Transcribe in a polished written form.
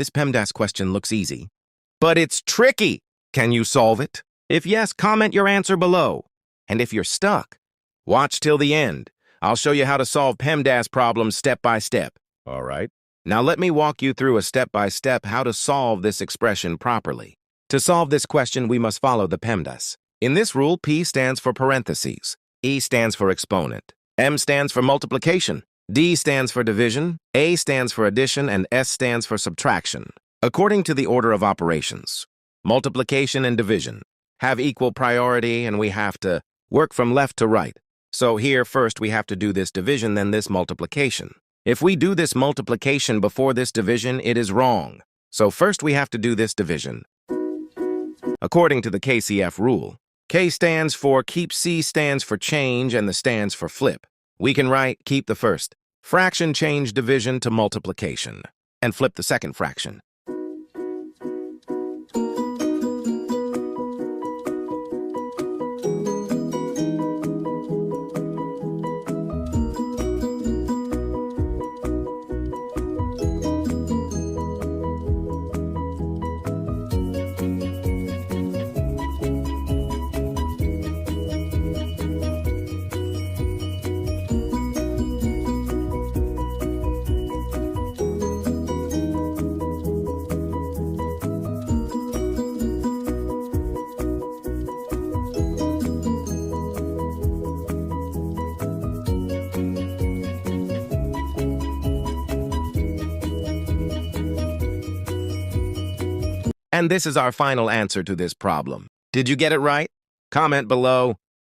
This PEMDAS question looks easy, but it's tricky. Can you solve it? If yes, comment your answer below. And if you're stuck, watch till the end. I'll show you how to solve PEMDAS problems step by step. All right. Now let me walk you through a step-by-step how to solve this expression properly. To solve this question, we must follow the PEMDAS. In this rule, P stands for parentheses, E stands for exponent, M stands for multiplication, D stands for division, A stands for addition, and S stands for subtraction. According to the order of operations, multiplication and division have equal priority, and we have to work from left to right. So here, first, we have to do this division, then this multiplication. If we do this multiplication before this division, it is wrong. So first we have to do this division. According to the KCF rule, K stands for keep, C stands for change, and the stands for flip. We can write keep the first fraction, change division to multiplication, and flip the second fraction. And this is our final answer to this problem. Did you get it right? Comment below.